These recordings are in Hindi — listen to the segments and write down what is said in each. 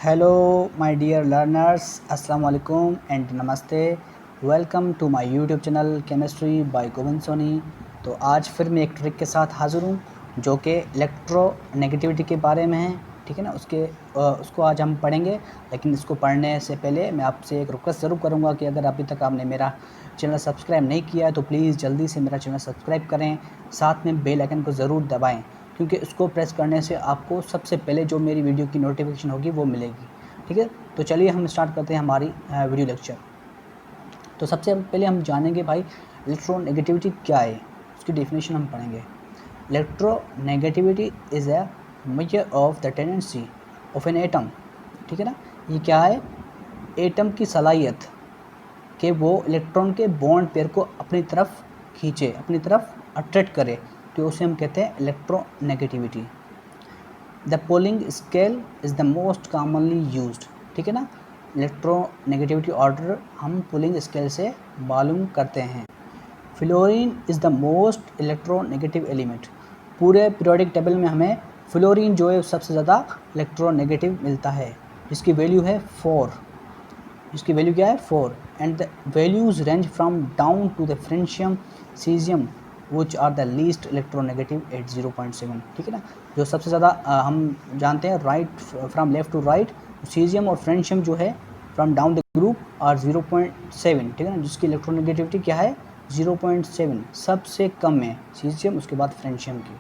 हेलो माय डियर लर्नर्स, अस्सलाम वालेकुम एंड नमस्ते। Welcome to my YouTube channel chemistry by Govind Soni. तो आज फिर मैं एक ट्रिक के साथ हाज़िर हूँ जो कि इलेक्ट्रोनेगेटिविटी के बारे में है। ठीक है ना, उसको आज हम पढ़ेंगे। लेकिन इसको पढ़ने से पहले मैं आपसे एक रिक्वेस्ट ज़रूर करूँगा कि अगर अभी तक आपने मेरा चैनल सब्सक्राइब नहीं किया है तो प्लीज़ जल्दी से मेरा चैनल सब्सक्राइब करें, साथ में बेल आइकन को ज़रूर दबाएँ, क्योंकि इसको प्रेस करने से आपको सबसे पहले जो मेरी वीडियो की नोटिफिकेशन होगी वो मिलेगी। ठीक है, तो चलिए हम स्टार्ट करते हैं हमारी वीडियो लेक्चर। तो सबसे पहले हम जानेंगे भाई इलेक्ट्रोनेगेटिविटी क्या है, उसकी डेफिनेशन हम पढ़ेंगे। Electronegativity is a measure of the tendency of an atom. ठीक है ना, ये क्या है? एटम की सलाहियत कि वो इलेक्ट्रॉन के बॉन्ड पेयर को अपनी तरफ खींचे, अपनी तरफ अट्रैक्ट करे, तो उसे हम कहते हैं electronegativity. The polling scale is the most commonly used. ठीक है ना, इलेक्ट्रोनेगेटिविटी ऑर्डर हम पोलिंग स्केल से मालूम करते हैं। Fluorine is the most electronegative element. पूरे पीरियोडिक टेबल में हमें फ्लोरीन जो है सबसे ज़्यादा इलेक्ट्रोनेगेटिव मिलता है, जिसकी वैल्यू है 4। जिसकी वैल्यू क्या है? 4। And the values range from down to the francium caesium which are the least electronegative at 0.7। ठीक है ना, जो सबसे ज़्यादा हम जानते हैं right from left to right, caesium और फ्रेंशियम जो है from down the group are 0.7। ठीक है ना, जिसकी इलेक्ट्रोनेगेटिविटी क्या है? 0.7 सबसे कम है, सीजियम उसके बाद फ्रेंशियम की।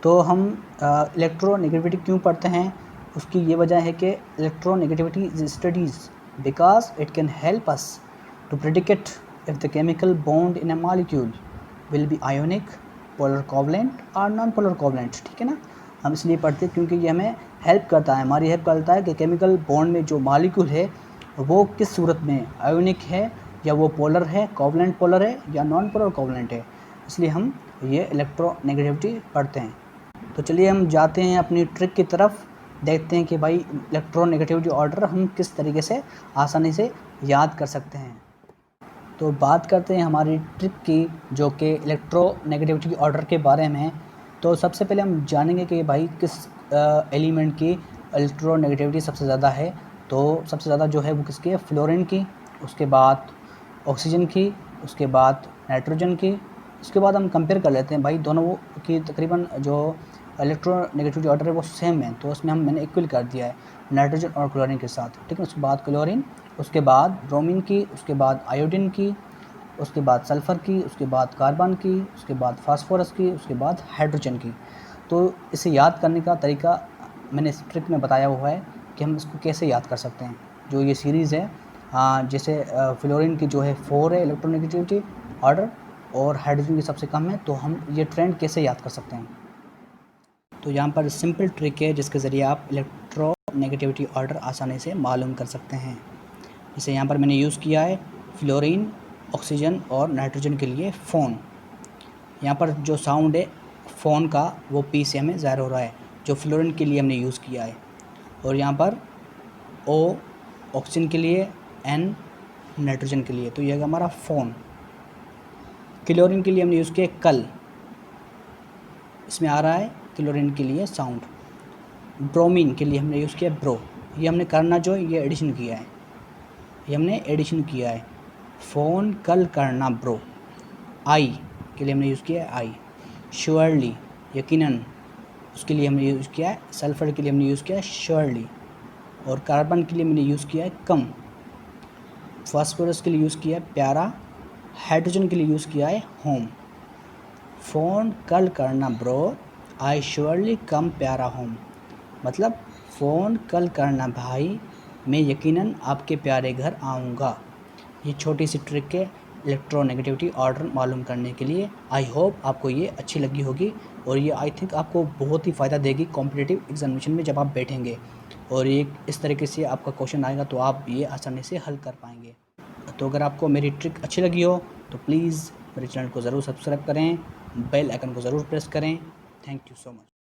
तो हम इलेक्ट्रोनेगेटिविटी क्यों पढ़ते हैं? उसकी ये वजह है कि electronegativity is studies because it can help us to predict if the chemical bond in a molecule will be ionic, polar covalent और नॉन पोलर कोवलेंट। ठीक है ना, हम इसलिए पढ़ते हैं क्योंकि ये हमें हेल्प करता है, हमारी हेल्प करता है कि केमिकल बॉन्ड में जो मॉलिक्यूल है वो किस सूरत में है, आयोनिक है या वो पोलर है, कोवलेंट पोलर है या नॉन पोलर कोवलेंट है। इसलिए हम ये इलेक्ट्रोनेगेटिविटी पढ़ते हैं। तो चलिए हम जाते हैं अपनी ट्रिक की तरफ, देखते हैं कि भाई इलेक्ट्रोनेगेटिविटी ऑर्डर हम किस तरीके से आसानी से याद कर सकते हैं। तो बात करते हैं हमारी ट्रिक की, जो कि इलेक्ट्रोनेगेटिविटी ऑर्डर के बारे में है। तो सबसे पहले हम जानेंगे कि भाई किस एलिमेंट की इलेक्ट्रोनेगेटिविटी सबसे ज़्यादा है। तो सबसे ज़्यादा जो है वो किसकी है? फ्लोरीन की, उसके बाद ऑक्सीजन की, उसके बाद नाइट्रोजन की। उसके बाद हम कंपेयर कर लेते हैं भाई दोनों की तकरीबन जो इलेक्ट्रोनेगेटिविटी ऑर्डर है वो सेम है, तो उसमें मैंने इक्वल कर दिया है नाइट्रोजन और क्लोरीन के साथ। ठीक है, उसके बाद क्लोरीन, उसके बाद ब्रोमीन की, उसके बाद आयोडीन की, उसके बाद सल्फ़र की, उसके बाद कार्बन की, उसके बाद फास्फोरस की, उसके बाद हाइड्रोजन की। तो इसे याद करने का तरीका मैंने इस ट्रिक में बताया हुआ है कि हम इसको कैसे याद कर सकते हैं। जो ये सीरीज़ है, जैसे फ्लोरीन की जो है 4 है इलेक्ट्रोनेगेटिविटी ऑर्डर और हाइड्रोजन की सबसे कम है, तो हम ये ट्रेंड कैसे याद कर सकते हैं। तो यहाँ पर सिंपल ट्रिक है जिसके ज़रिए आप इलेक्ट्रोनेगेटिविटी ऑर्डर आसानी से मालूम कर सकते हैं। जैसे यहाँ पर मैंने यूज़ किया है फ्लोरीन, ऑक्सीजन और नाइट्रोजन के लिए फ़ोन। यहाँ पर जो साउंड है फ़ोन का वो पी से हमें ज़ाहिर हो रहा है, जो फ्लोरीन के लिए हमने यूज़ किया है। और यहाँ पर ओ ऑक्सीजन के लिए, एन नाइट्रोजन के लिए, तो यह हमारा फ़ोन। क्लोरीन के लिए हमने यूज़ किया कल, इसमें आ रहा है क्लोरीन के लिए साउंड। ब्रोमीन के लिए हमने यूज़ किया ब्रो, ये हमने करना जो है ये एडिशन किया है, ये हमने एडिशन किया है। फ़ोन कल करना ब्रो। आई के लिए हमने यूज़ किया है आई। श्योरली यकीनन, उसके लिए हमने यूज़ किया है। सल्फ़र के लिए हमने यूज़ किया है श्योरली। और कार्बन के लिए मैंने यूज़ किया है कम। फास्फोरस के लिए यूज़ किया है प्यारा। हाइड्रोजन के लिए यूज़ किया है होम। फ़ोन कल करना ब्रो, आई श्योरली कम प्यारा होम। मतलब फ़ोन कल करना भाई, मैं यकीनन आपके प्यारे घर आऊँगा। ये छोटी सी ट्रिक है इलेक्ट्रोनेगेटिविटी ऑर्डर मालूम करने के लिए। आई होप आपको ये अच्छी लगी होगी और ये आई थिंक आपको बहुत ही फ़ायदा देगी कॉम्पिटिटिव एग्जामिनेशन में जब आप बैठेंगे और ये इस तरीके से आपका क्वेश्चन आएगा तो आप ये आसानी से हल कर पाएंगे। तो अगर आपको मेरी ट्रिक अच्छी लगी हो तो प्लीज़ मेरे चैनल को ज़रूर सब्सक्राइब करें, बेल आइकन को ज़रूर प्रेस करें। Thank you so much.